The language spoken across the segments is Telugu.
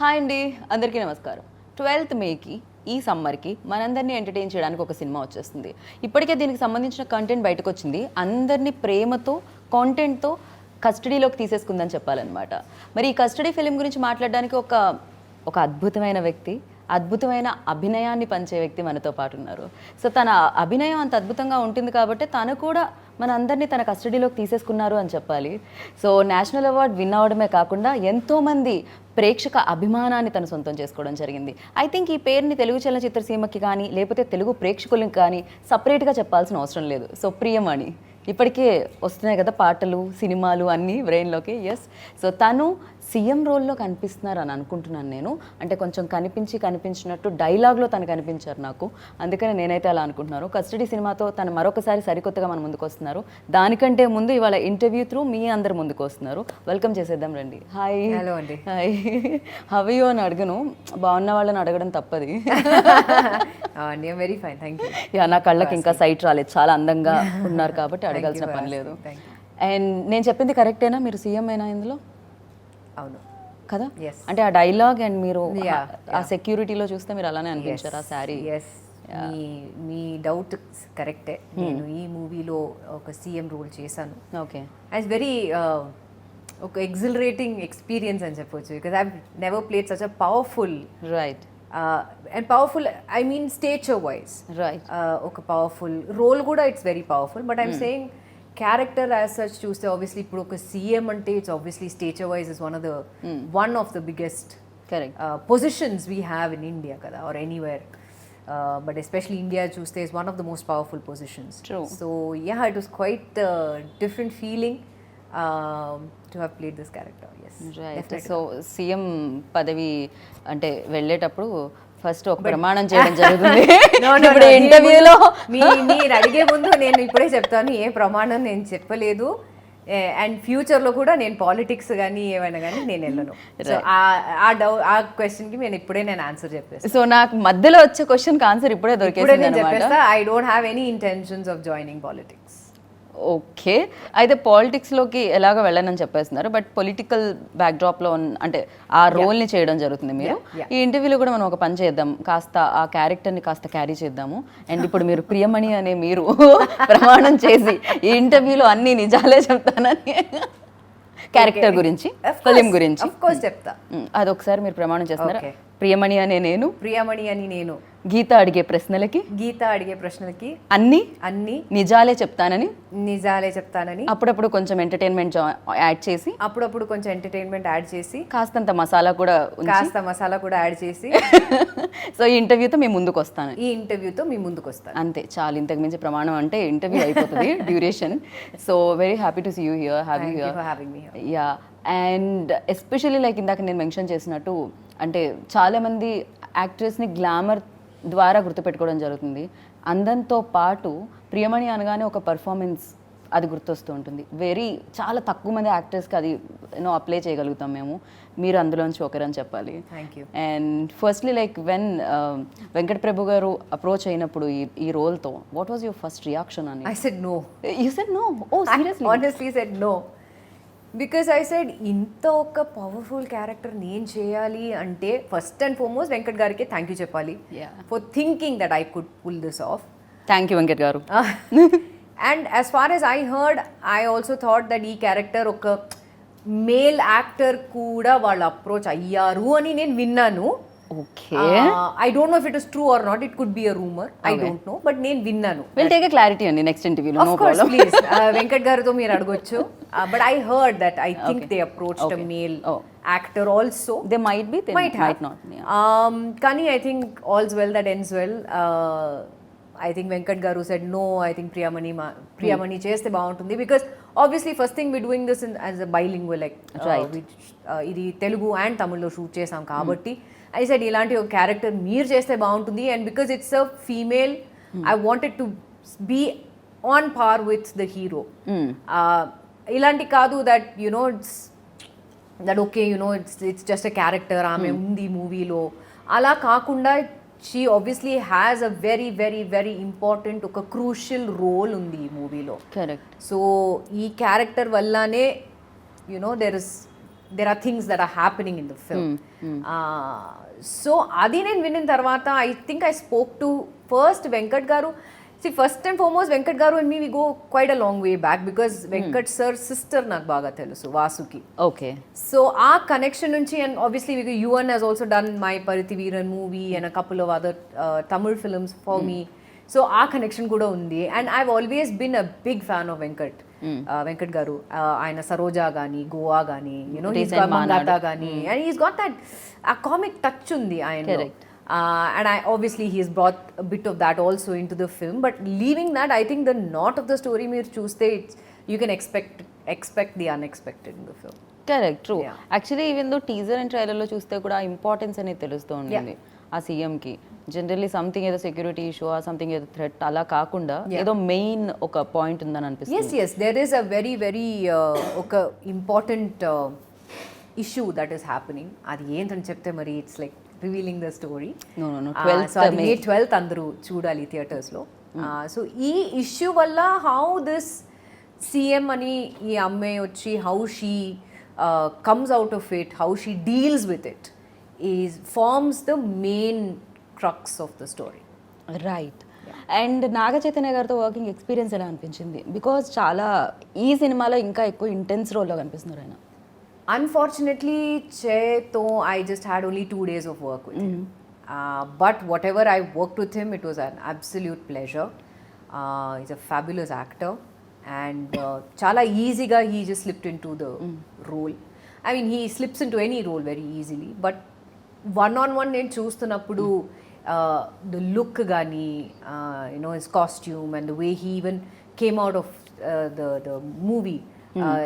హాయ్ అండి, అందరికీ నమస్కారం. 12th మేకి ఈ సమ్మర్కి మనందరినీ ఎంటర్టైన్ చేయడానికి ఒక సినిమా వచ్చేస్తుంది. ఇప్పటికే దీనికి సంబంధించిన కంటెంట్ బయటకు వచ్చింది. అందరినీ ప్రేమతో కాంటెంట్తో కస్టడీలోకి తీసేసుకుందని చెప్పాలన్నమాట. మరి ఈ కస్టడీ ఫిలిం గురించి మాట్లాడడానికి ఒక అద్భుతమైన వ్యక్తి, అద్భుతమైన అభినయాన్ని పంచే వ్యక్తి మనతో పాటు ఉన్నారు. సో తన అభినయం అంత అద్భుతంగా ఉంటుంది కాబట్టి తను కూడా మన అందరినీ తన కస్టడీలోకి తీసేసుకున్నారు అని చెప్పాలి. సో నేషనల్ అవార్డ్ విన్ అవ్వడమే కాకుండా ఎంతోమంది ప్రేక్షక అభిమానాన్ని తను సొంతం చేసుకోవడం జరిగింది. ఐ థింక్ ఈ పేరుని తెలుగు చలనచిత్ర సీమకి కానీ లేకపోతే తెలుగు ప్రేక్షకులకి కానీ సపరేట్గా చెప్పాల్సిన అవసరం లేదు. సో ప్రియమణి ఇప్పటికే వస్తున్నాయి కదా పాటలు, సినిమాలు అన్నీ బ్రెయిన్లోకి. ఎస్, సో తను సీఎం రోల్లో కనిపిస్తున్నారు అని అనుకుంటున్నాను నేను. అంటే కొంచెం కనిపించినట్టు డైలాగ్లో తను కనిపించారు నాకు, అందుకని నేనైతే అలా అనుకుంటున్నాను. కస్టడీ సినిమాతో తను మరొకసారి సరికొత్తగా మన ముందుకు వస్తున్నారు. దానికంటే ముందు ఇవాళ ఇంటర్వ్యూ త్రూ మీ అందరు ముందుకు వస్తున్నారు. వెల్కమ్ చేసేద్దాం రండి. హాయ్. హలో అండి. హాయ్. హవియో అని అడగను, బాగున్న వాళ్ళని అడగడం తప్పది. Very fine, thank you. Yeah, నా కళ్ళకి ఇంకా సైట్ రాలేదు, చాలా అందంగా ఉన్నారు కాబట్టి అడగాల్సిన పని లేదు. అండ్ నేను చెప్పింది కరెక్టేనా? మీరు సీఎం అయినా ఇందులో? అవును కదా. అంటే ఆ డైలాగ్ అండ్ మీరు ఆ సెక్యూరిటీలో చూస్తే మీరు అలానే అనిపించారు ఆ శారీ. మీ డౌట్ కరెక్టే. నేను ఈ మూవీలో ఒక సీఎం రోల్ చేశాను. ఓకే. యాజ్ వెరీ ఒక ఎగ్జిలరేటింగ్ ఎక్స్పీరియన్స్ అని చెప్పొచ్చు, because I never played such a powerful, right, and powerful I mean stature wise, right, ఒక పవర్ఫుల్ రోల్ కూడా it's very powerful. But I'm saying character as such చూస్తే ఆబ్వియస్లీ ఇప్పుడు ఒక సీఎం అంటే it's obviously stature wise is one of the biggest positions we have in India కదా, or anywhere. But especially India చూస్తే is one of the most powerful positions. True. So yeah, it was quite a different feeling to have played this character. Yes, right. Definitely. So CM పదవి అంటే వెళ్ళేటప్పుడు ఫస్ట్ ఒక ప్రమాణం చేయడం జరుగుతుంది. ఇప్పుడు ఇంటర్వ్యూలో మీరు అడిగే ముందు నేను ఇప్పుడే చెప్తాను, ఏ ప్రమాణం నేను చెప్పలేదు. అండ్ ఫ్యూచర్లో కూడా నేను పాలిటిక్స్ కానీ ఏమైనా కానీ నేను వెళ్ళను. సో ఆ క్వశ్చన్కి నేను ఆన్సర్ చెప్పేస్తాను. సో నాకు మధ్యలో వచ్చే క్వశ్చన్కి ఆన్సర్ ఇప్పుడే దొరికేసింది అన్నమాట. I don't have any intentions of joining politics. Okay, అయితే పాలిటిక్స్లోకి ఎలాగ వెళ్ళనని చెప్పేస్తున్నారు, బట్ పొలిటికల్ బ్యాక్డ్రాప్లో అంటే ఆ రోల్ని చేయడం జరుగుతుంది మీరు. ఈ ఇంటర్వ్యూలో కూడా మనం ఒక పని చేద్దాం, కాస్త ఆ క్యారెక్టర్ని కాస్త క్యారీ చేద్దాము. అండ్ ఇప్పుడు మీరు ప్రియమణి అనే మీరు ప్రమాణం చేసి ఈ ఇంటర్వ్యూలో అన్ని నిజాలే చెప్తానని, క్యారెక్టర్ గురించి, ఫిలిం గురించి చెప్తా. అదొకసారి మీరు ప్రమాణం చేస్తున్నారా? ప్రియమణి అనే నేను, ప్రియమణి అని నేను, గీత అడిగే ప్రశ్నలకి అన్ని నిజాలే చెప్తానని, అప్పుడప్పుడు కొంచెం ఎంటర్టైన్మెంట్ యాడ్ చేసి, కాస్తంత మసాలా కూడా యాడ్ చేసి సో ఈ ఇంటర్వ్యూతో మీ ముందుకు వస్తాను. అంతే, చాలు. ఇంతకు మించి ప్రమాణం అంటే ఇంటర్వ్యూ అయిపోతుంది duration. So very happy to see you here, having me here. Yeah. And especially like ఇందాక నేను మెన్షన్ చేసినట్టు, అంటే చాలామంది యాక్ట్రెస్ని గ్లామర్ ద్వారా గుర్తుపెట్టుకోవడం జరుగుతుంది. అందంతో పాటు ప్రియమణి అనగానే ఒక పర్ఫార్మెన్స్ అది గుర్తొస్తూ ఉంటుంది. చాలా తక్కువ మంది యాక్టర్స్కి అది అప్లై చేయగలుగుతాం మేము. మీరు అందులోంచి ఒకరని చెప్పాలి. And firstly like Venkata Prabhu గారు అప్రోచ్ అయినప్పుడు ఈ రోల్తో, what was your first reaction అని? I said no. You said no? Oh, seriously? I honestly said no. Because I said ఇంత ఒక పవర్ఫుల్ క్యారెక్టర్ నేను చేయాలి అంటే ఫస్ట్ అండ్ ఫార్మోస్ట్ వెంకట్ గారికి థ్యాంక్ యూ చెప్పాలి for thinking that I could pull this off. Thank you Venkat గారు. And as far as I heard, I also thought that ఈ క్యారెక్టర్ ఒక మేల్ యాక్టర్ కూడా వాళ్ళు అప్రోచ్ అయ్యారు అని నేను విన్నాను. Okay. I don't know if it is true or not. It could be a rumor. I don't know. But నేను విన్నాను. We'll take a clarity on the next interview. No problem. Of course, please. Venkat garuto మీరు అడగొచ్చు. But I heard that I think they approached a male actor also. They might be. They might not. Kani, I think all's well that ends well. I think Venkat garu said no. I think Priyamani చేస్తే బాగుంటుంది, because obviously first thing we're doing this as a bilingual, like ఇది తెలుగు and తమిళ్లో షూట్ చేసాం కాబట్టి I said ఇలాంటి ఒక క్యారెక్టర్ మీరు చేస్తే బాగుంటుంది. And because it's a female, I wanted to be on par with the hero. ఇలాంటి కాదు that you know it's that okay you know it's just a character, ఆమె ఉంది మూవీలో, అలా కాకుండా she obviously has a very very very important, ఒక క్రూషియల్ రోల్ ఉంది ఈ మూవీలో. కరెక్ట్. సో ఈ క్యారెక్టర్ వల్లనే you know there is there are things that are happening in the film. So adi నేను విన్న తర్వాత I think I spoke to first Venkat garu. See, first and foremost, Venkat garu and me, we go quite a long way back because Venkat sir's sister నాకు బాగా తెలుసు, Vasuki. Okay. So our connection nunchi, and obviously Yuvan has also done my Pariti Veeran movie and a couple of other Tamil films for me. So our connection kuda undi, and I've always been a big fan of Venkat garu. Aina Saroja gani, Goa gani, you know, he's got Mangata gani, and he's got that a comic touch undi ayano. Correct. And obviously he's brought a bit of that also into the film, but leaving that, I think the knot of the story meer chuste, you can expect the unexpected in the film. Correct, true. Actually even though teaser and ట్రైలర్లో చూస్తే కూడా ఇంపార్టెన్స్ అనేది తెలుస్తూ ఉంటుంది ఆ సీఎంకి. జనరల్లీ సంథింగ్ ఏదో సెక్యూరిటీ ఇష్యూ, సంథింగ్ ఏదో థ్రెట్ అలా కాకుండా ఏదో మెయిన్ ఒక పాయింట్ ఉందని అనిపిస్తుంది. yes there is a very ఒక important issue that is happening. అది ఏంటని చెప్తే మరి it's like revealing the story. May 12th అందరూ చూడాలి థియేటర్స్లో. సో ఈ ఇష్యూ వల్ల హౌ దిస్ సీఎం అని ఈ అమ్మాయి వచ్చి how she comes out of it, how she deals with it, forms the main crux of the story. Right. And Naga Chaitanya గారితో వర్కింగ్ ఎక్స్పీరియన్స్ ఎలా అనిపించింది? బికాజ్ చాలా ఈ సినిమాలో ఇంకా ఎక్కువ ఇంటెన్స్ రోల్లో కనిపిస్తున్నారు ఆయన. Unfortunately, Cheto, I just had only 2 days of work with him. But whatever I worked with him, it was an absolute pleasure. He's a fabulous actor. And chala easyga he just slipped into the role. I mean, he slips into any role very easily, but one-on-one నేను చూస్తున్నప్పుడు the look gani, you know, his costume and the way he even came out of the movie,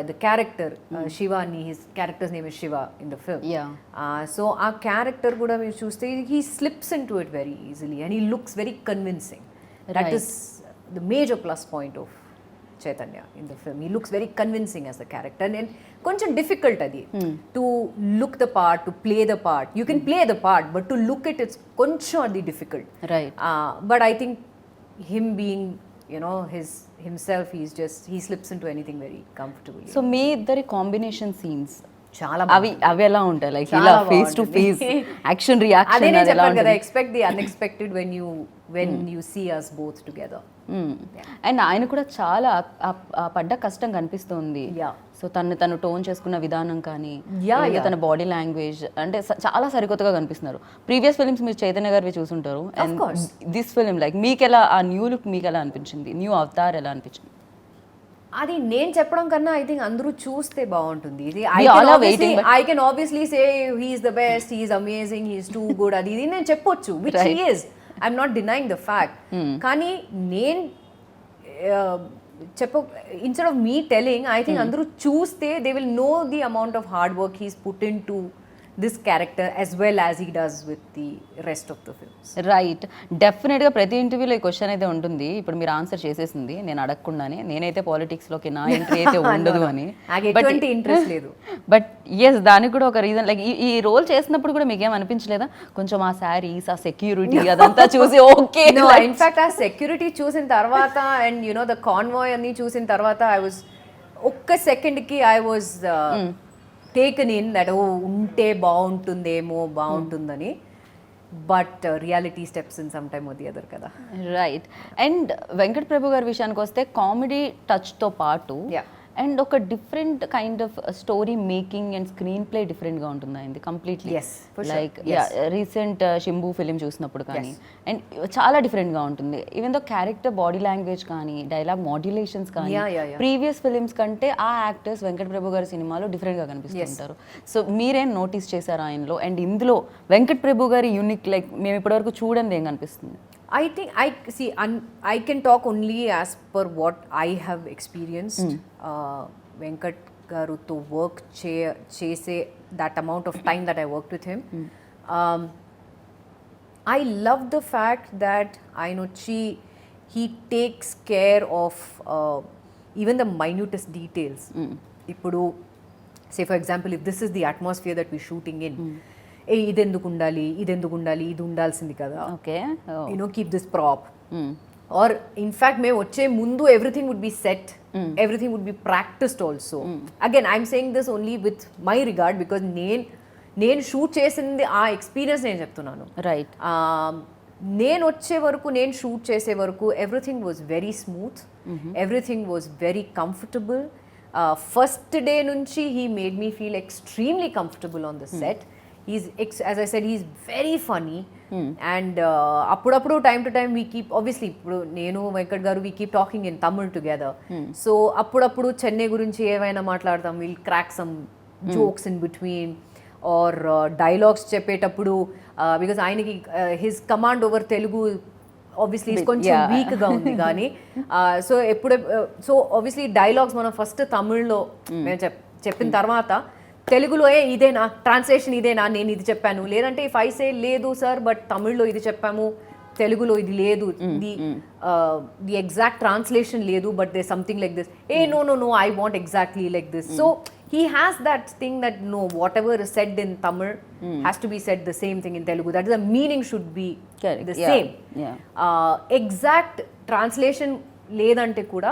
the character Shivani, his character's name is Shiva in the film. So our character kuda meer chuste, he slips into it very easily and he looks very convincing. That is the major plus point of Chaitanya in the film. He looks very convincing as the character, and koncham difficult adi to look the part, to play the part. You can play the part, but to look it, it's koncham adi difficult. Right. But I think him being, you know, himself, he slips into anything very comfortably. So మీ ఇద్దరి కాంబినేషన్ సీన్స్ చాలా అవి ఎలా ఉంటాయి? లైక్ ఇలా face to face action reaction. అదే నేను చెప్పాను కదా, expect the unexpected when you see us both together. And ఆయన కూడా చాలా పడ్డ కష్టం కనిపిస్తుంది. సో తను టోన్ చేసుకున్న విధానం కానీ తన బాడీ లాంగ్వేజ్ అంటే చాలా సరికొత్తగా కనిపిస్తున్నారు. ప్రీవియస్ ఫిల్మ్స్ మీరు చైతన్య గారివి చూసుంటారు, అండ్ దిస్ ఫిల్మ్ లైక్ మీకు ఎలా ఆ న్యూ లుక్ మీకు ఎలా అనిపించింది? న్యూ అవతార్ ఎలా అనిపించింది? అది నేను చెప్పడం కన్నా ఐ థింక్ అందరూ చూస్తే బాగుంటుంది. ఇది I can obviously say he's the best, he's amazing, he's too good, అది ఇది నేను చెప్పొచ్చు, which he is. I'm not denying the fact. కానీ నేను instead of me telling, I think అందరూ చూస్తే they will know the amount of hard work he's put in to this character as well as he does with the rest of the films. Right. డెఫినెట్గా ప్రతి ఇంటర్వ్యూలో ఈ క్వశ్చన్ అయితే ఉంటుంది. ఇప్పుడు మీరు ఆన్సర్ చేసేసింది నేను అడగకుండానే. నేనైతే పాలిటిక్స్లోకి నా ఎంట్రీ అయితే ఉండదు అని, ఎటువంటి ఇంట్రెస్ట్ లేదు. బట్ ఎస్, దానికి కూడా ఒక రీజన్. లైక్ ఈ రోల్ చేసినప్పుడు కూడా మీకేం అనిపించలేదా కొంచెం ఆ శారీస్, ఆ సెక్యూరిటీ అదంతా చూసి ఓకే? ఇన్ఫాక్ట్ ఆ సెక్యూరిటీ చూసిన తర్వాత అండ్ యునో ద కాన్వాయ్ అన్ని చూసిన తర్వాత ఐ వాజ్ ఒక్క సెకండ్కి I was taken in that ఉంటే బాగుంటుందని. But reality steps in some time the other కదా. రైట్. అండ్ వెంకట్ ప్రభు గారి విషయానికి వస్తే కామెడీ టచ్తో పాటు అండ్ ఒక different kind of story making and screen play డిఫరెంట్గా ఉంటుంది అయింది completely. Like recent Simbu film చూసినప్పుడు కానీ అండ్ చాలా డిఫరెంట్గా ఉంటుంది. Even though character body language కానీ డైలాగ్ మాడ్యులేషన్స్ కానీ ప్రీవియస్ ఫిలిమ్స్ కంటే ఆ యాక్టర్స్ వెంకట్ ప్రభు గారి సినిమాలో డిఫరెంట్గా కనిపిస్తుంటారు. సో మీరేం నోటీస్ చేశారు ఆయనలో? అండ్ ఇందులో వెంకట్ ప్రభు గారి యూనిక్ లైక్ మేము ఇప్పటివరకు చూడండి ఏం కనిపిస్తుంది? I think I can talk only as per what I have experienced. Venkat garu to work chase that amount of time that I worked with him. I love the fact that I know he takes care of even the minutest details. Ippudu say for example, if this is the atmosphere that we're shooting in, ఇది ఎందుకు ఉండాలి, ఇది ఉండాల్సింది కదా, okay, you know keep this prop, or in fact మేము వచ్చే ముందు everything would be set, everything would be practised also. Again I'm saying this only with my regard because నేను షూట్ చేసింది ఆ ఎక్స్పీరియన్స్ నేను చెప్తున్నాను. రైట్. నేను వచ్చే వరకు, నేను షూట్ చేసే వరకు everything was very smooth, everything was very comfortable. First day నుంచి he made me feel extremely comfortable on the set. As I said, he's very funny. And అప్పుడప్పుడు time to time we keep, obviously ఇప్పుడు నేను వెంకట్ గారు we keep talking in Tamil together. So అప్పుడప్పుడు చెన్నై గురించి ఏమైనా మాట్లాడతాం, we'll crack some jokes in between, or dialogues చెప్పేటప్పుడు because ఆయనకి his command over Telugu obviously కొంచెం వీక్గా ఉంది కానీ సో obviously dialogues మనం ఫస్ట్ తమిళ్లో మేము చెప్పిన తర్వాత తెలుగులో ఇదేనా ట్రాన్స్లేషన్, ఇదేనా నేను ఇది చెప్పాను, లేదంటే ఇఫ్ ఐ సే లేదు సార్ బట్ తమిళ్లో ఇది చెప్పాము, తెలుగులో ఇది లేదు, ది ఎగ్జాక్ట్ ట్రాన్స్లేషన్ లేదు, but they something like this, no I want exactly like this. So he has that thing that no, whatever is said in Tamil has to be said the same thing in Telugu. That is, the meaning should be the same. Exact translation లేదంటే కూడా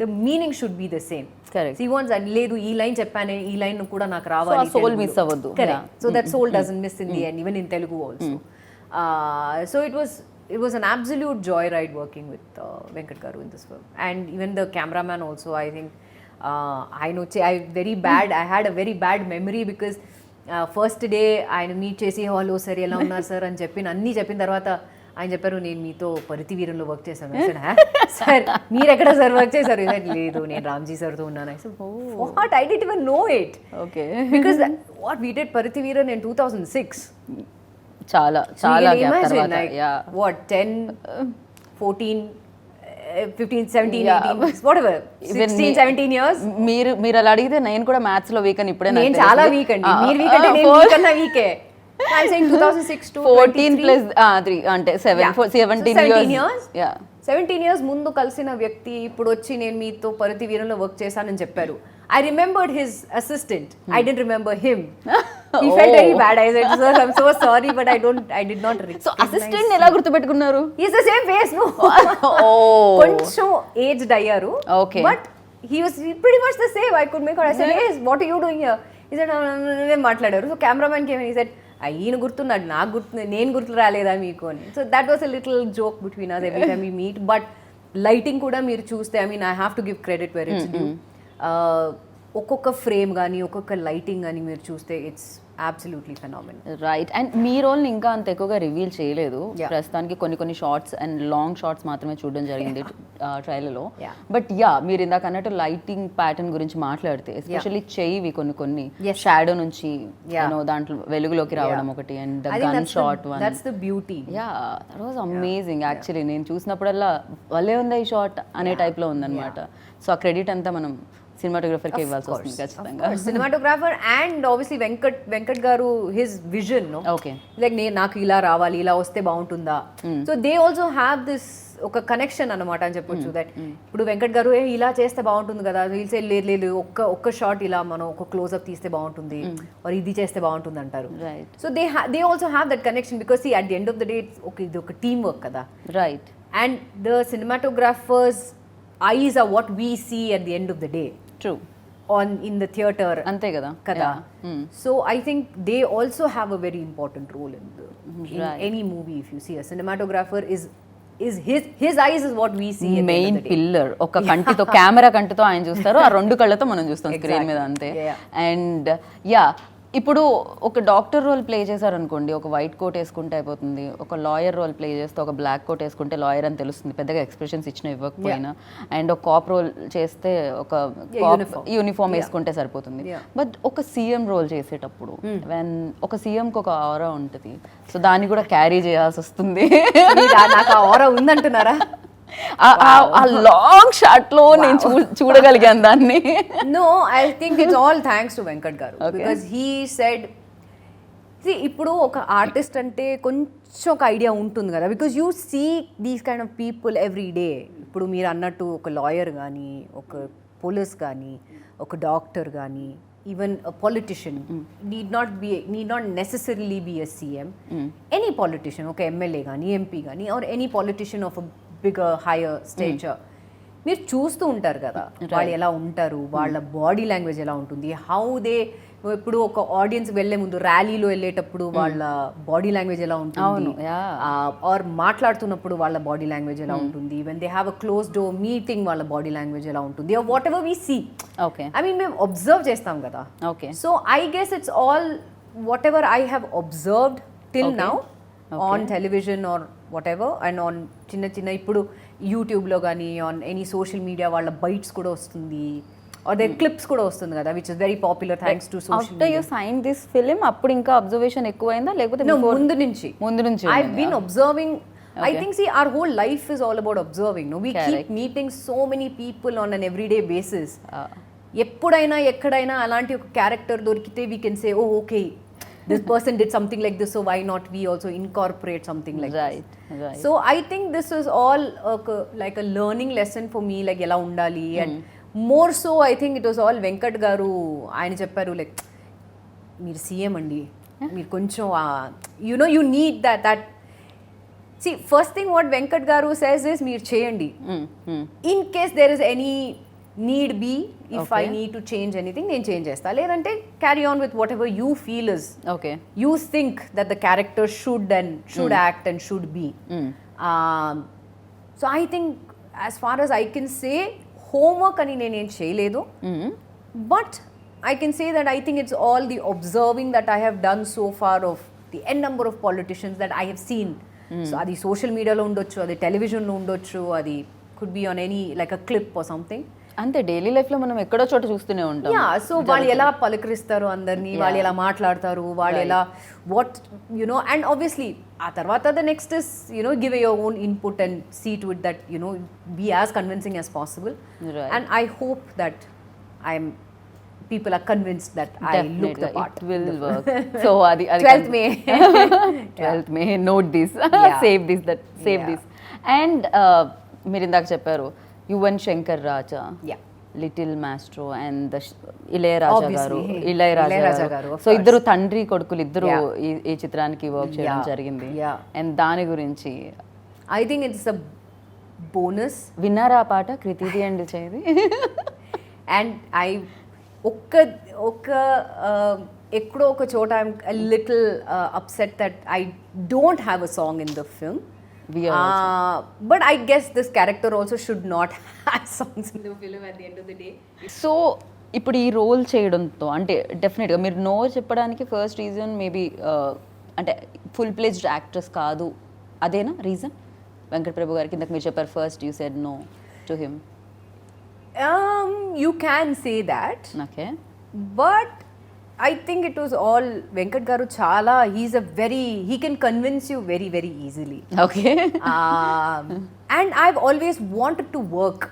the meaning should be the same. Correct. He wants that లేదు ఈ లైన్ చెప్పానే ఈ లైన్ కూడా నాకు రావాలి, సో సోల్ మిస్ అవ్వదు. Correct. So that soul doesn't miss in the end, even in Telugu also. So it was an absolute joyride working with Venkat Garu in this film, and even the cameraman also. I think I know I had a very bad memory because first day ఆయన మీట్ చేసి హలో సార్ ఎలా ఉన్నారు సార్ అని అన్నీ చెప్పిన తర్వాత ఆయన చెప్పారు నేను మీతో పరితి వీరంలో వర్క్ చేశాను. సార్ మీరు ఎక్కడ సార్ వర్క్ చేశారు? లేదు నేను రామ్జీ సార్తో ఉన్నాను. What I did even know it. Okay. Because what we did Paruthi Veeran in 2006. చాలా గ్యాప్ తర్వాత. What 10 14 15 17 18 whatever 16 17 years. మీరు అలా అడిగితే నేను కూడా మ్యాథ్స్ లో వీక్ అని ఇప్పుడే నేను చాలా వీక్ అండి. మీరు వీక్ అంటే నేను వీక్ అన్నా వీకే. I'm saying 2006 to 14 plus 3 అంటే 17 years. 17 years ముందు కలిసిన వ్యక్తి ఇప్పుడు వచ్చి నేను మీతో పరితి వీరంలో వర్క్ చేశానని చెప్పారు. I remembered his assistant. I didn't remember him. He felt very bad. I said, sir, I'm so sorry, but I did not recognize. So assistant ఎలా గుర్తుపెట్టుకున్నారు? He's the same face, no? కొంచెం aged అయ్యారు. Okay. But he was pretty much the same. I could make out. I said, hey, what are you doing here? He said, మాట్లాడారు. So cameraman came and he said, ఈయన గుర్తున్నాడు, నాకు గుర్తు, నేను గుర్తు రాలేదా మీకు అని. So that was a little joke between us every time we meet. But lighting కూడా మీరు చూస్తే, I mean I have to give credit where it's due. ఒక్కొక్క ఫ్రేమ్ కానీ ఒక్కొక్క లైటింగ్ కానీ మీరు చూస్తే it's absolutely phenomenal. Right. And మీ రోల్ని ఇంకా అంత ఎక్కువగా రివీల్ చేయలేదు ప్రస్తుతానికి. కొన్ని షార్ట్స్ అండ్ లాంగ్ షార్ట్స్ మాత్రమే చూడడం జరిగింది ట్రైలర్లో. బట్ మీరు ఇందాక అన్నట్టు లైటింగ్ ప్యాటర్న్ గురించి మాట్లాడితే ఎస్పెషల్లీ చెయ్యి కొన్ని షాడో నుంచి దాంట్లో వెలుగులోకి రావడం ఒకటి, and gun shot one, that's the beauty. That was amazing actually. నేను చూసినప్పుడల్లా భలే ఉంది ఈ షాట్ అనే టైప్లో ఉందన్నమాట. సో ఆ క్రెడిట్ అంతా మనం సినిమాటోగ్రఫర్కి ఇవ్వాల్సి వస్తుంది ఖచ్చితంగా. సినిమాటోగ్రాఫర్ అండ్ ఆబ్వియస్లీ వెంకట్ గారు హిస్ విజన్. ఓకే. లైక్ నాకు ఇలా రావాలి, ఇలా వస్తే బాగుంటుందా. So they also have this ఒక కనెక్షన్ అనమాట అని చెప్పొచ్చు. దట్ ఇప్పుడు వెంకట్ గారు ఇలా చేస్తే బాగుంటుంది కదా, వీల్సే లేదు ఒక్క షాట్ ఇలా మనం ఒక క్లోజ్అప్ తీస్తే బాగుంటుంది, మరి ఇది చేస్తే బాగుంటుంది అంటారు. So they also have that connection because at the end of the day ఇది ఒక టీమ్ వర్క్ కదా. Right. And the cinematographers eyes are what we see at the end of the day. True. In the theater. Ante kada. So I think they also have a very important role in any movie. If you see a cinematographer is his eyes is what we see. Main pillar. ఒక కంటితో కెమెరా కంటితో ఆయన చూస్తారు, ఆ రెండు కళ్ళతో మనం చూస్తాం స్క్రీన్ మీద అంతే. అండ్ ఇప్పుడు ఒక డాక్టర్ రోల్ ప్లే చేశారనుకోండి, ఒక వైట్ కోట్ వేసుకుంటే అయిపోతుంది. ఒక లాయర్ రోల్ ప్లే చేస్తే ఒక బ్లాక్ కోట్ వేసుకుంటే లాయర్ అని తెలుస్తుంది, పెద్దగా ఎక్స్ప్రెషన్స్ ఇచ్చిన ఇవ్వకపోయినా. అండ్ ఒక కాప్ రోల్ చేస్తే ఒక యూనిఫామ్ వేసుకుంటే సరిపోతుంది. బట్ ఒక సీఎం రోల్ చేసేటప్పుడు ఒక సీఎంకి ఒక ఆరా ఉంటుంది, సో దాన్ని కూడా క్యారీ చేయాల్సి వస్తుంది. నాకు ఆ ఆరా ఉందంటున్నారా? ఆ లాంగ్ షాట్ లో నేను చూడగలిగాను దాన్ని. No, I think it's all thanks to Venkat garu because he said, ఇప్పుడు ఒక ఆర్టిస్ట్ అంటే కొంచెం ఒక ఐడియా ఉంటుంది కదా, because you see these kind of people every day. ఇప్పుడు మీరు అన్నట్టు ఒక లాయర్ కానీ, ఒక పోలీస్ కానీ, ఒక డాక్టర్ కానీ, even a politician need not necessarily be a CM. Any politician, okay, MLA gani, MP gani, or any politician of a bigger hire stature మీరు చూస్తూ ఉంటారు కదా వాళ్ళు ఎలా ఉంటారు, వాళ్ళ బాడీ లాంగ్వేజ్ ఎలా ఉంటుంది, హౌ దే ఇప్పుడు ఒక ఆడియన్స్ వెళ్లే ముందు ర్యాలీలో వెళ్ళేటప్పుడు వాళ్ళ బాడీ లాంగ్వేజ్ ఎలా ఉంటుంది, ఆర్ మాట్లాడుతున్నప్పుడు వాళ్ళ బాడీ లాంగ్వేజ్ ఎలా ఉంటుంది, when they have a close door meeting వాళ్ళ బాడీ లాంగ్వేజ్ ఎలా ఉంటుంది, or whatever we see. I mean మేము అబ్జర్వ్ చేస్తాం కదా. So I guess it's all whatever I have observed till now on television or whatever and on చిన్న చిన్న ఇప్పుడు యూట్యూబ్లో కానీ ఆన్ ఎనీ సోషల్ మీడియా వాళ్ళ బైట్స్ కూడా వస్తుంది ఆర్ దేర్ క్లిప్స్ కూడా వస్తుంది కదా, which is very popular thanks to social media. You sign this film అప్పుడు ఇంకా అబ్జర్వేషన్ ఎక్కువైందా లేకపోతే ముందు నుంచి I have been observing. I think see our whole life is all about observing, no, we keep meeting so many people on an everyday basis. ఎప్పుడైనా ఎక్కడైనా అలాంటి ఒక క్యారెక్టర్ దొరికితే we can say oh okay this person did something like this, so why not we also incorporate something like right. So I think this is all like a learning lesson for me, like ఎలా ఉండాలి. And more so I think it was all Venkat గారు ఆయన చెప్పారు లైక్ మీరు సీఎం అండి, మీరు కొంచెం you need that see first thing what Venkat గారు says is మీరు చేయండి, in case there is any need be, if I need to change anything నేను చేంజ్ చేస్తా, లేదంటే carry on with whatever you feel is you think that the character should act and should be. So I think as far as I can say homework అని నేనేం చేయలేదు, but I can say that I think it's all the observing that I have done so far of the n number of politicians that I have seen. So అది సోషల్ మీడియాలో ఉండొచ్చు, అది టెలివిజన్లో ఉండొచ్చు, అది could be on any like a clip or something. అంతే డైలీ లైఫ్ లో మనం ఎక్కడో చోట చూస్తూనే ఉంటాం. సో వాళ్ళు ఎలా పలకరిస్తారు అందరినీ, వాళ్ళు ఎలా మాట్లాడతారు, వాళ్ళు ఎలా వాట్ అండ్ ఆబ్వియస్లీ ఆ తర్వాత the next is give your own input and see to it that be as convincing as possible. And I hope that I'm people are convinced that Definitely, I look the part. It will work. So adi 12th May 12th May note this. Save this. And మీరు ఇందాక చెప్పారు యువన్ శంకర్ రాజా, లిటిల్ మాస్ట్రో అండ్ ఇళయరాజా గారు. సో ఇద్దరు తండ్రి కొడుకులు ఇద్దరు ఈ చిత్రానికి వర్క్ చేయడం జరిగింది. అండ్ దాని గురించి I think it's a bonus. విన్నారా ఆ పాట కృతిది అండ్ చేది? అండ్ ఐ ఎక్కడో ఒక చోట I'm little upset that I don't have a song in the film. But I guess this character also should not have songs in the film at the end of the day. So ఇప్పుడు ఈ రోల్ చేయడంతో అంటే డెఫినెట్గా మీరు నో చెప్పడానికి ఫస్ట్ రీజన్ మేబీ అంటే ఫుల్ ప్లేజ్డ్ యాక్ట్రెస్ కాదు అదేనా రీజన్? వెంకట్ ప్రభు గారికి ఇందాక మీరు చెప్పారు first you said no to him. You can say that. Okay. But I think it was all Venkat garu chala he can convince you very very easily. Okay. And I've always wanted to work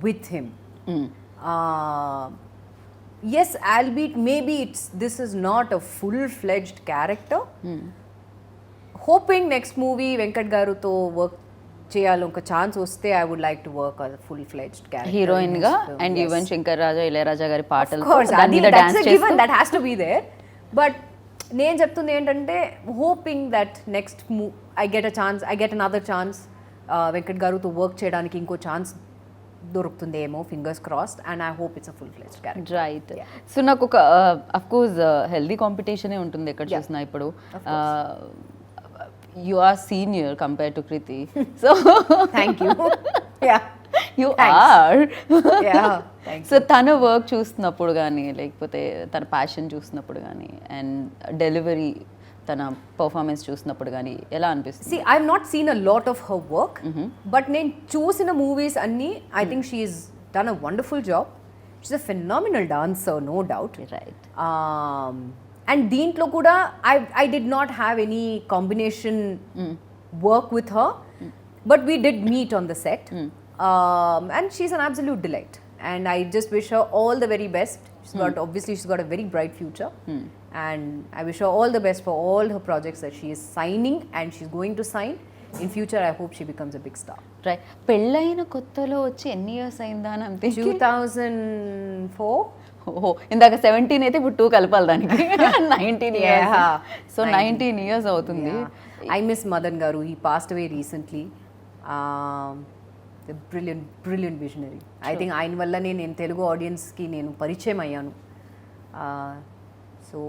with him. Yes, albeit maybe this is not a full-fledged character. Hoping next movie Venkat garu to work చేయాలి, ఒక ఛాన్స్ వస్తే I would like to work as full fledged character heroine గా. అండ్ యువన్ శంకర్ రాజా ఇళయరాజా గారి పాటలు that has to be there. But నేను చెప్తుంది ఏంటంటే hoping that next I get a chance, I get another chance Venkat గారుతో వర్క్ చేయడానికి ఇంకో ఛాన్స్ దొరుకుతుందేమో, fingers crossed. And I hope it's a full fledged character. Right. So నాకు ఒక అఫ్ కోర్స్ హెల్దీ కాంపిటీషనే ఉంటుంది ఎక్కడ చూసినా ఇప్పుడు. You are senior compared to Kriti. So thank you. Yeah. You are. Yeah. Thank you. So తన వర్క్ చూస్తున్నప్పుడు కానీ లేకపోతే తన ప్యాషన్ చూస్తున్నప్పుడు కానీ అండ్ డెలివరీ తన పర్ఫార్మెన్స్ చూసినప్పుడు కానీ ఎలా అనిపిస్తుంది? See, I've not seen a lot of her work, but నేను చూసిన మూవీస్ అన్నీ I think she's done a wonderful job. She's a phenomenal dancer, no doubt. Right. And దీంట్లో కూడా I did not have any combination work with her, but we did meet on the set. And she's an absolute delight. And I just wish her all the very best. She's got a very bright future. And I wish her all the best for all her projects that she is signing and she's going to sign. In future, I hope she becomes a big star. Right. పెళ్ళైన కొత్తలో వచ్చి ఎన్ని ఇయర్స్ అయిందా అని అంతే? 2004. ఓహో, ఇందాక 17 అయితే ఇప్పుడు 2 కలపాలి దానికి. 19 years. So 19 years అవుతుంది. I miss Madan garu. He passed away recently. Brilliant visionary. I think ఆయన వల్లనే నేను తెలుగు ఆడియన్స్కి నేను పరిచయం అయ్యాను. సో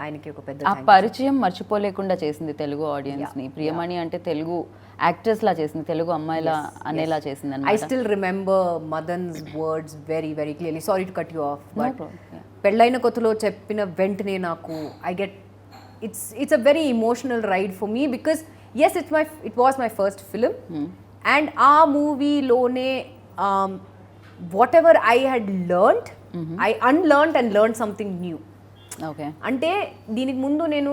ఆయనకి ఒక పెద్ద ఆ పరిచయం మర్చిపోలేకుండా చేసింది తెలుగు ఆడియన్స్ ని. ప్రియమణి అంటే తెలుగు యాక్ట్రెస్ లా చేసింది, తెలుగు అమ్మాయిలా అనేలా చేసింది అన్నమాట. I still remember Madan's words very very clearly. Sorry to cut you of, but పెళ్ళైన కొత్తలో చెప్పిన వెంటనే నాకు I get it's a very emotional ride for me because yes, it was my first film, and our movie lone whatever I had learned, I unlearned and learned something new. Okay. అంటే దీనికి ముందు నేను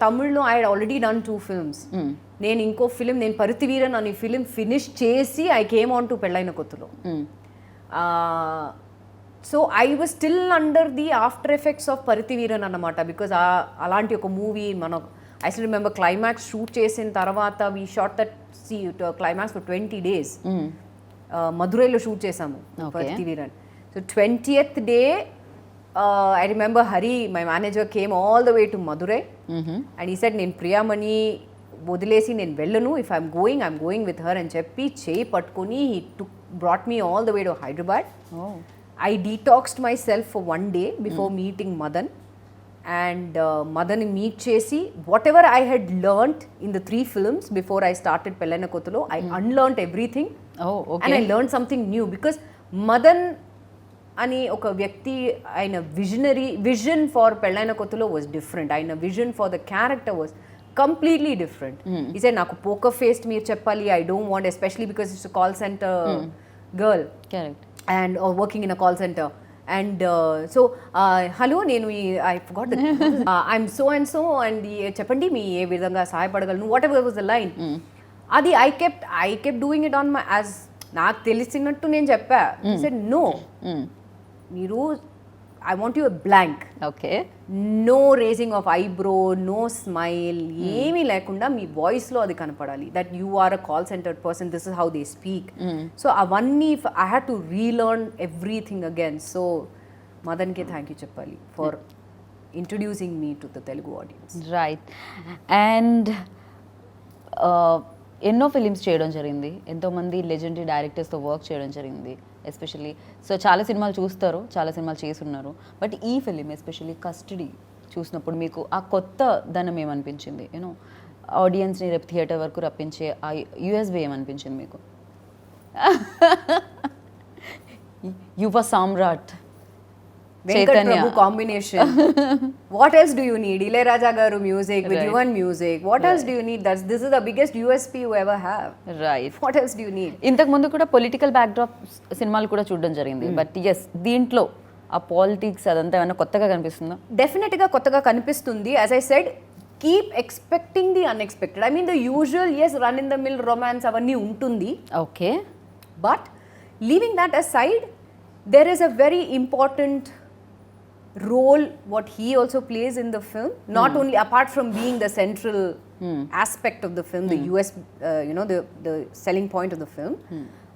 తమిళ్లో I had already done 2 films. నేను ఇంకో ఫిలిం, నేను పరుతివీరన్ అనే ఫిలిం ఫినిష్ చేసి I came on to Pellaina Kothalo. So I was still under the after effects of Paruthiveeran అన్నమాట. బికాజ్ అలాంటి ఒక మూవీ మనం I still remember climax shoot చేసిన తర్వాత we shot that climax for 20 days. మధురైలో షూట్ చేసాము Paruthiveeran. So 20th day I remember Hari, my manager, came all the way to Madurai, and he said నేను ప్రియామణి వదిలేసి నేను వెళ్ళను, if I'm going with her అని చెప్పి చేయి పట్టుకొని he brought me all the way to Hyderabad. I detoxed myself for 1 day before meeting Madan, and Madan meet chesi whatever I had learnt in the 3 films before I started Pellaina Kothalo, I unlearnt everything. And I learned something new because Madan అని ఒక వ్యక్తి ఆయన vision for Pellaina Kothalo was different. ఆయన vision for the character was completely different. ఈ సైడ్ నాకు పోకర్ ఫేస్ మీరు చెప్పాలి, I don't want, especially because it's call centre girl and working in a call centre. And so hello నేను I forgot that I'm so and so and చెప్పండి మీ ఏ విధంగా సహాయపడగలను, whatever was the line. అది I kept doing it on my as నాకు తెలిసినట్టు నేను చెప్పా. సెడ్ నో, మీరు I want you blank, okay, no raising of eyebrow, no smile, ఏమీ లేకుండా మీ వాయిస్లో అది కనపడాలి that you are a call centre person, this is how they speak. So అవన్నీ I had to relearn everything again. So మదన్కి థ్యాంక్ యూ చెప్పాలి for introducing me to the Telugu audience. Right. And ఎన్నో ఫిలిమ్స్ చేయడం జరిగింది, ఎంతోమంది లెజెండరీ డైరెక్టర్స్తో వర్క్ చేయడం జరిగింది ఎస్పెషల్లీ. సో చాలా సినిమాలు చూస్తారు, చాలా సినిమాలు చేసున్నారు. బట్ ఈ ఫిలిం ఎస్పెషల్లీ కస్టడీ చూసినప్పుడు మీకు ఆ కొత్త ధనం ఏమనిపించింది? యూనో ఆడియన్స్ని రేపు థియేటర్ వరకు రప్పించే ఆ యూఎస్బీ ఏమనిపించింది మీకు? యువ సామ్రాట్ Venkat Prabhu combination. What else do you need? Ilayaraja garu music with Yuvan music. What else do you need? This is the biggest USP you ever have. Right. What else do you need? ఇంతకు ముందు కూడా పొలిటికల్ బ్యాక్డ్రాప్ సినిమాలు కూడా చూడడం జరిగింది. బట్ ఎస్, దీంట్లో ఆ పాలిటిక్స్ అదంతా ఏమైనా కొత్తగా కనిపిస్తుందా? డెఫినెట్గా కొత్తగా కనిపిస్తుంది. As I said, keep expecting the unexpected. I mean the usual as run in the mill romance అవన్నీ ఉంటుంది. Okay, but leaving that aside, there is a very important role what he also plays in the film, not only apart from being the central aspect of the film, the US the selling point of the film,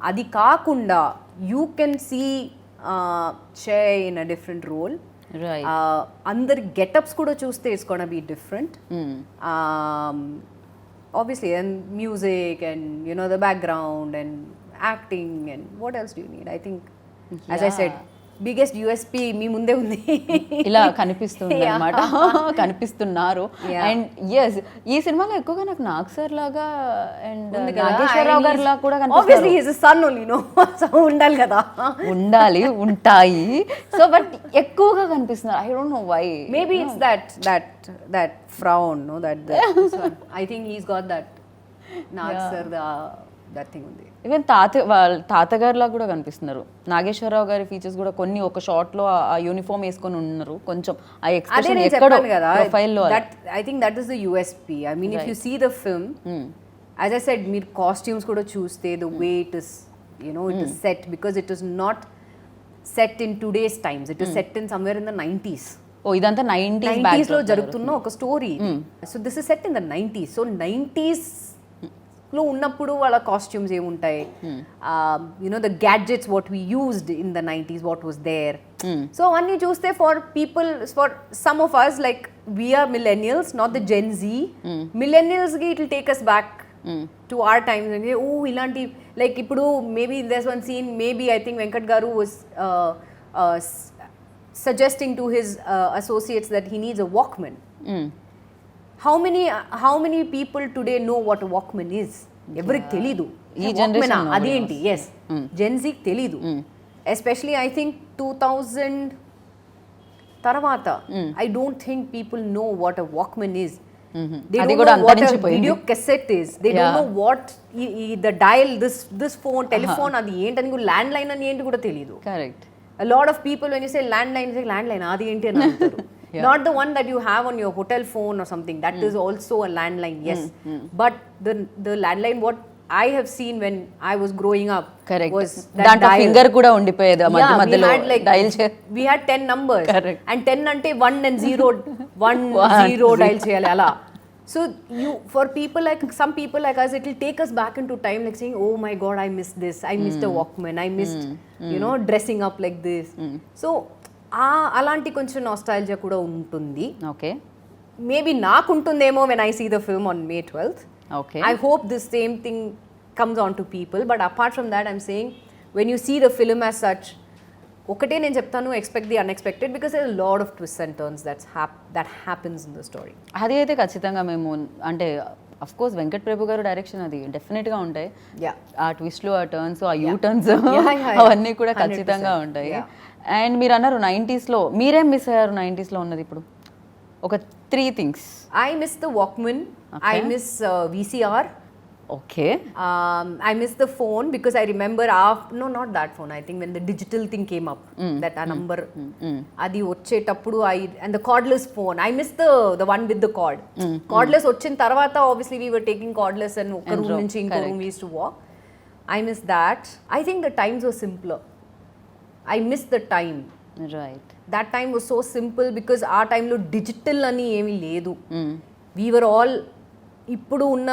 adi kaakunda you can see Che in a different role. Right. Andar get-ups kuda chuste it's going to be different. Obviously, and music and the background and acting, and what else do you need? I think, as I said, biggest USP మీ ముందే ఉంది. ఇలా కనిపిస్తుంది అనమాట, కనిపిస్తున్నారు. అండ్ ఎస్, ఈ సినిమాలో ఎక్కువగా నాకు నాగ్ సార్ లాగా అండ్ నాగేశ్వరరావు గారి లాగా కూడా ఉండాలి కదా, ఉంటాయి. సో బట్ ఎక్కువగా కనిపిస్తున్నారు. I don't know why. Maybe it's that frown, no that I think he's got that Nag sir that thing ఉంది. ఈవెన్ తాతగారిలా కూడా కనిపిస్తున్నారు. నాగేశ్వరరావు గారి ఫీచర్స్ కూడా కొన్ని ఒక షాట్ లో ఆ యూనిఫామ్ వేసుకొని ఉన్నారు, కొంచెం ఆ ఎక్స్ప్రెషన్ ఎక్కడో ప్రొఫైల్ లో. I think that is the USP. I mean if you see the film, as I said, మీరు కాస్ట్యూమ్స్ కూడా చూస్తే the way it is it is set, because it is not set in today's times, it is set in somewhere in the 90s. Oh, ఇదంతా 90s లో జరుగుతున్న ఒక story. So this is set in the 90s. So 90s లో ఉన్నప్పుడు వాళ్ళ కాస్ట్యూమ్స్ ఏముంటాయి, the gadgets what we used in the 90s, what was there. So అవన్నీ చూస్తే for people, for some of us like we are millennials, not the gen Z millennials కి it will take us back to our times అంటే ఓ ఇలాంటి లైక్ ఇప్పుడు maybe this one scene maybe I think Venkat garu was suggesting to his associates that he needs a Walkman. How many people today know what a Walkman is? Everything తెలియదు. ఈ జనరేషన్ అదేంటి yes జెన్జీకి తెలీదు. Especially I think 2000 తర్వాత I don't think people know what a Walkman is. They don't know what a video cassette is. They don't know what the dial this phone telephone అది ఏంటని కూడా ల్యాండ్ లైన్ అని ఏంటి కూడా తెలీదు. Correct. A lot of people when you say landline adi enti ani antaru. Not the one that you have on your hotel phone or something, that is also a landline, yes. But the landline what I have seen when I was growing up was that danta finger kuda undipoyedi madhya madhyalo dial we had 10 numbers. Correct. And 10 ante 1 and 0 1 0 dial cheyali ala. So for people like some people like us, it will take us back into time, like saying, oh my god, I missed this, I missed a Walkman, I missed dressing up like this. So అలాంటి కొంచెం నాస్టాల్జియా కూడా ఉంటుంది. ఓకే, మేబీ నాకు ఉంటుందేమో when I see the film on May 12th. Okay, I hope this same thing comes on to people, but apart from that I'm saying when you see the film as such, ఒకటే నేను చెప్తాను, expect the unexpected because there are lot of twist and turns that happens in the story. అది అయితే ఖచ్చితంగా మేము అంటే అఫ్ కోర్స్ వెంకట్ ప్రభు గారు డైరెక్షన్ అది డెఫినెట్గా ఉంటాయి. ఆ ట్విస్ట్లు, ఆ టర్న్స్, ఆ యూ టర్న్స్ అవన్నీ కూడా ఖచ్చితంగా ఉంటాయి. అండ్ మీరు అన్నారు 90s మీరేం మిస్ అయ్యారు 90s ఉన్నది? ఇప్పుడు ఒక 3 things. I miss the workman, I miss VCR. Okay. I miss the phone because I remember no, not that phone. I think when the digital thing came up, that number, adi వచ్చేటప్పుడు and the cordless phone. I miss the one with the cord. Cordless వచ్చిన తర్వాత obviously we were taking cordless and ఒక room నుంచి ఇంకో room we used to walk. I miss that. I think the times were simpler. I miss the time. Right. That time was so simple because ఆ టైంలో digital అని ఏమీ లేదు. We were all ఇప్పుడు ఉన్న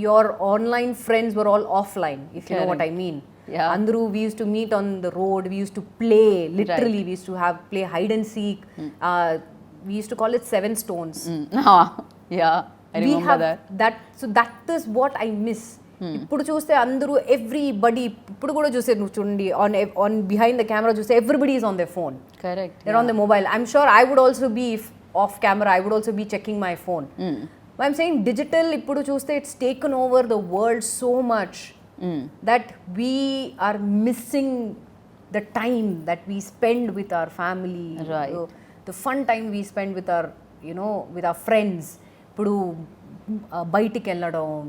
your online friends were all offline, if you know what I mean. Yeah. Andru, we used to meet on the road, we used to play, literally. Right. We used to play hide and seek. We used to call it 7 stones. Yeah, I remember that. So that is what I miss. ఇప్పుడు చూస్తే అందరూ ఎవ్రీబడి ఇప్పుడు కూడా చూసే నువ్వు చూడండి on behind the camera చూస్తే everybody is on their phone. Correct. They're on their mobile. I'm sure I would also be off camera, I would also be checking my phone. I'm saying digital ippudu chuste it's taken over the world so much that we are missing the time that we spend with our family. Right. The fun time we spend with our with our friends. Ippudu bayitiki elladam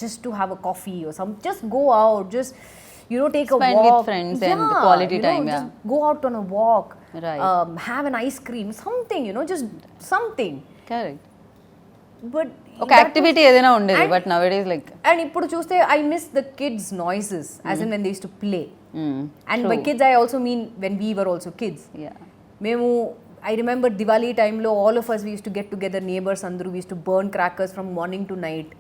just to have a coffee or some, just go out, just take spend a walk with friends and quality time. Just go out on a walk. Right. Have an ice cream, something, just something. Correct. But ఒక యాక్టివిటీ ఏదైనా ఉండేది, but now it is like. And ఇప్పుడు చూస్తే I miss the kids noises as in when they use to play. And by kids I also mean when we were also kids. మేము ఐ రిమెంబర్ దివాళీ టైంలో all of us we use to get together, neighbours అందరూ we use to burn crackers from morning to night.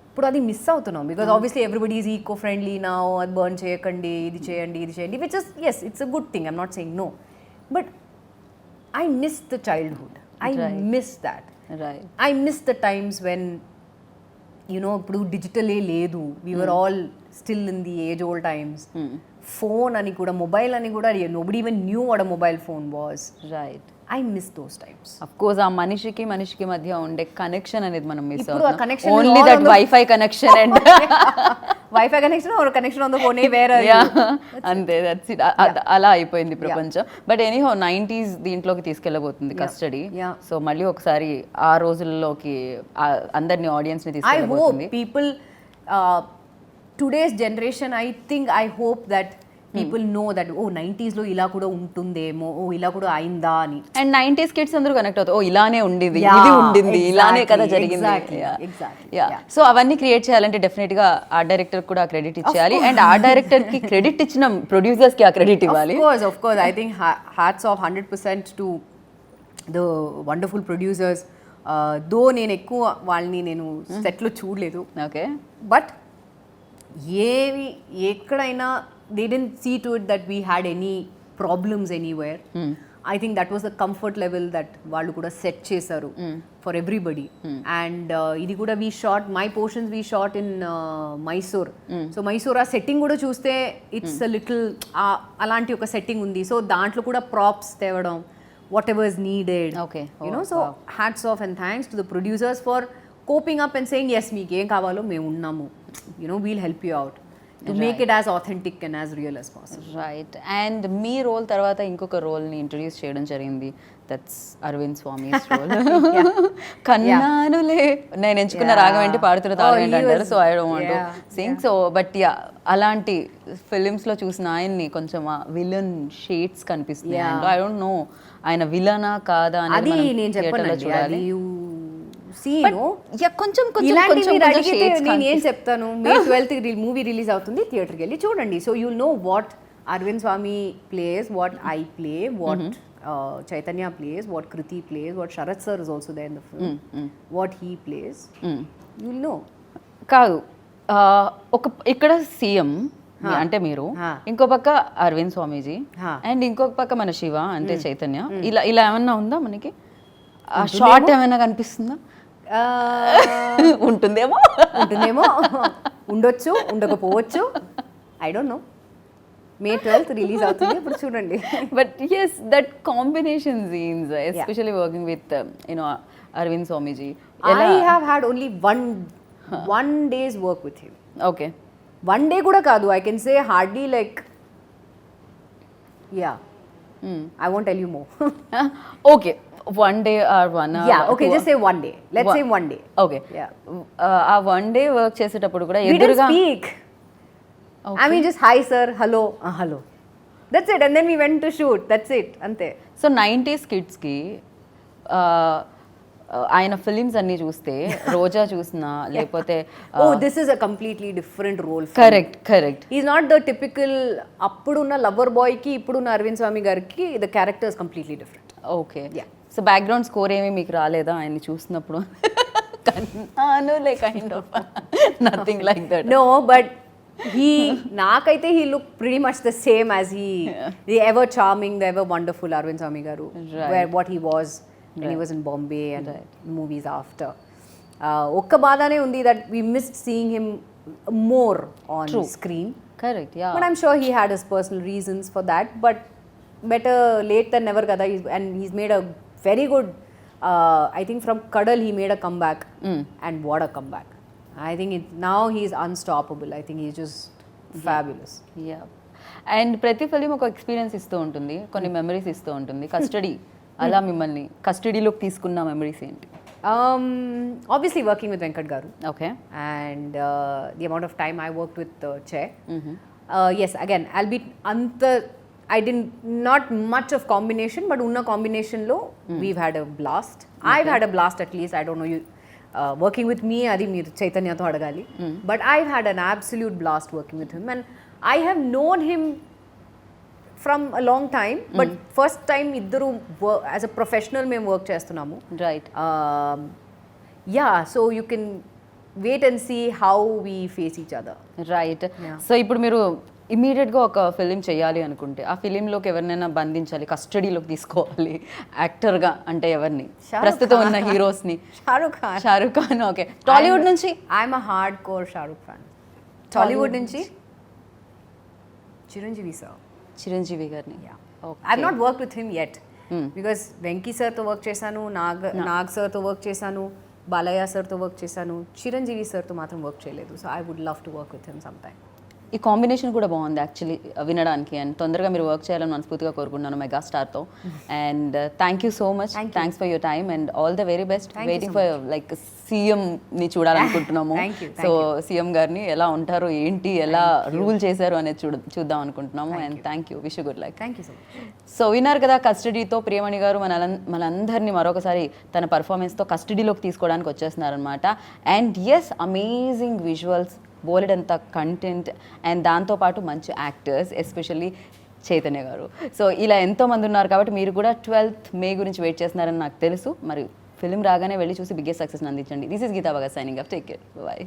ఇప్పుడు అది మిస్ అవుతున్నాం because obviously everybody is eco friendly now. అది బర్న్ చేయకండి, ఇది చేయండి, which is yes it's a good thing, I'm not saying no, but I miss the childhood. I miss that. Right. I miss the times when ఇప్పుడు డిజిటలే లేదు. We were all still in the age old times. Phone అని కూడా, మొబైల్ అని కూడా, nobody even knew what a mobile phone was. Right. I miss those times. Of course, ఆ మనిషికి మధ్య ఉండే కనెక్షన్ అనేది మనం మిస్ ఇప్పుడు ఆ connection only that wifi connection and wifi connection or connection on the phone వేరే. అంతే, దట్స్ ఇట్. అలా అయిపోయింది ప్రపంచం. బట్ ఎనీహో 90s దీంట్లోకి తీసుకెళ్ళబోతుంది కస్టడీ. సో మళ్ళీ ఒకసారి ఆ రోజుల్లోకి అందరిని ఆడియన్స్ ని తీసుకెళ్ళబోతుంది. I hope people today's generation, I hope that people know that 90s లో ఇలా కూడా ఉంటుందేమో, ఇలా కూడా అయిందా అని. అండ్ 90s కిడ్స్ అందరూ కనెక్ట్ అవుతారు, ఇలానే ఉండేది, ఇది ఉండింది, ఇలానే కదా జరిగింది. సో అవన్నీ క్రియేట్ చేయాలంటే డెఫినెట్ గా ఆ డైరెక్టర్ కూడా క్రెడిట్ ఇచ్చేయాలి, అండ్ ఆ డైరెక్టర్ కి క్రెడిట్ ఇచ్చిన ప్రొడ్యూసర్స్ కి ఆ క్రెడిట్ ఇవ్వాలి. Of course, I think hats off 100% to the wonderful producers. దో నేను ఎక్కువ వాళ్ళని నేను సెట్లో చూడలేదు, ఓకే, బట్ ఎక్కడైనా they didn't see to it that we had any problems anywhere. I think that was the comfort level that వాళ్ళు కూడా సెట్ చేశారు ఫర్ ఎవ్రీబడి అండ్ ఇది కూడా we shot my portions we shot in Mysore so Mysore ఆ సెట్టింగ్ కూడా చూస్తే ఇట్స్ లిటిల్ అలాంటి ఒక సెట్టింగ్ ఉంది సో దాంట్లో కూడా ప్రాప్స్ తేవడం whatever is needed so hats off and thanks to the producers for coping up and saying yes మీకు ఏం కావాలో మేము ఉన్నాము we'll help you out to make it as authentic and as real as possible. Right. And మీ రోల్ తర్వాత ఇంకొక రోల్ని ఇంట్రడ్యూస్ చేయడం జరిగింది, దట్స్ అరవింద్ స్వామిస్ రోల్. కన్నానులే నేను ఎంచుకున్న రాగం ఏంటి పాడుతున్న తాళం ఏంటి అంటారు, so I don't want to sing. So but yeah అలాంటి ఫిలిమ్స్లో చూసిన ఆయన్ని కొంచెం విలన్ షేడ్స్ కనిపిస్తున్నాయి. ఐ డోంట్ నో ఆయన విలనా కాదా అనేది నేను చెప్పాను చూడాలి. కొంచెం నేను ఏం చెప్తాను, May 12th మూవీ రిలీజ్ అవుతుంది, థియేటర్కి వెళ్ళి చూడండి. So you know what Arvind Swami plays, what I play, what Chaitanya plays, what Kriti plays, what Sarath sir is also there in the film, what he plays, you will know. కాదు ఒక ఇక్కడ సీఎం అంటే మీరు, ఇంకో పక్క అరవింద్ స్వామీజీ, అండ్ ఇంకొక పక్క మన శివ అంటే చైతన్య, ఇలా ఇలా ఏమన్నా ఉందా మనకి? షార్ట్ ఏమైనా కనిపిస్తుందా? ఉంటుందేమో ఉండొచ్చు, ఉండకపోవచ్చు, I don't know. May 12th release అవుతుంది, ఇప్పుడు చూడండి. But yes that combination scenes especially working with Arvind Swamiji. I have had only one day's work with him. Okay. One day కూడా కాదు, I can say hardly like I won't tell you more. Okay. One day or 1 hour? Yeah, okay, just say one day. Let's say one day. Okay. Yeah. ఆ one day work చేసేటప్పుడు కూడా we didn't speak. Okay. I mean just hi sir, hello, hello. That's it, and then we went to shoot. That's it. Ante. So 90s kids కి ఆయన ఫిలిమ్స్ అన్ని చూస్తే రోజా చూసినా లేకపోతే this is a completely different role. Correct. He's not the typical అప్పుడున్న లవర్ బాయ్ కి ఇప్పుడున్న అరవింద్ స్వామి గారికి the character is completely different. Okay. Yeah. So background score ఏమీ మీకు రాలేదా ఆయన్ని చూసినప్పుడు? Kind of nothing like that. No, but నాకైతే he look pretty much the same as the ever charming, the ever wonderful Arvind Swami garu, what he was when he was in Bombay and movies after. ఒక్క బాధనే ఉంది that we missed seeing him more on screen. Correct, yeah. But I'm sure he had his personal reasons for that, but better late than never kada. And he's made a very good I think from Kadal he made a comeback, and what a comeback. I think now he's unstoppable. I think he's just fabulous. Yeah. And ప్రతి ఫిలిం ఒక ఎక్స్పీరియన్స్ ఇస్తూ ఉంటుంది, కొన్ని మెమరీస్ ఇస్తూ ఉంటుంది. కస్టడీ అలా మిమ్మల్ని కస్టడీలోకి తీసుకున్న మెమరీస్ ఏంటి? Obviously working with Venkat garu. Okay. And the amount of time I worked with Che. Yes, again albeit I didn't not much of combination, but unna combination lo we've had a blast. Okay. I've had a blast at least. I don't know you working with me adi meer Chaitanya tho adagali, but I've had an absolute blast working with him, and I have known him from a long time, but first time iddaru as a professional మేము వర్క్ చేస్తున్నాము. Right. So you can wait and see how we face each other. Right. So ఇప్పుడు మీరు ఇమీడియట్గా ఒక ఫిలిం చేయాలి అనుకుంటే ఆ ఫిలింలోకి ఎవరినైనా బంధించాలి, కస్టడీలోకి తీసుకోవాలి యాక్టర్గా అంటే ఎవరిని? ప్రస్తుతం ఉన్న హీరోస్ని. షారుఖ్ ఖాన్. ఓకే. టాలీవుడ్ నుంచి? I'm a hard core Shahrukh fan. Tollywood నుంచి చిరంజీవి గారిని. I have not work with him yet, because Venky సార్తో వర్క్ చేశాను, నాగ్ సార్తో వర్క్ చేశాను, బాలయ్య సార్తో వర్క్ చేశాను, చిరంజీవి సార్తో మాత్రం వర్క్ చేయలేదు. So I would love to work with him some time. ఈ కాంబినేషన్ కూడా బాగుంది యాక్చువల్లీ వినడానికి, అండ్ తొందరగా మీరు వర్క్ చేయాలని మనస్ఫూర్తిగా కోరుకుంటున్నాను మెగాస్టార్తో. And thank you so much, thanks for your time and all the very best. Waiting for like సీఎంని చూడాలనుకుంటున్నాము. సో సీఎం గారిని ఎలా ఉంటారు ఏంటి, ఎలా రూల్ చేశారు అనేది చూద్దాం అనుకుంటున్నాము. And thank you, wish you good luck. Thank you so much. So విన్నారు కదా, కస్టడీతో ప్రియమణి గారు మనందరినీ మరొకసారి తన పర్ఫార్మెన్స్తో కస్టడీలోకి తీసుకోవడానికి వచ్చేస్తున్నారనమాట. అండ్ ఎస్, అమేజింగ్ విజువల్స్, బోలెడంత కంటెంట్, అండ్ దాంతోపాటు మంచి యాక్టర్స్, ఎస్పెషల్లీ చైతన్య గారు. సో ఇలా ఎంతోమంది ఉన్నారు కాబట్టి మీరు కూడా 12th May గురించి వెయిట్ చేస్తున్నారని నాకు తెలుసు. మరి ఫిలిం రాగానే వెళ్ళి చూసి బిగ్గెస్ట్ సక్సెస్ని అందించండి. This is Geetha Bhagat signing off. Take care, by.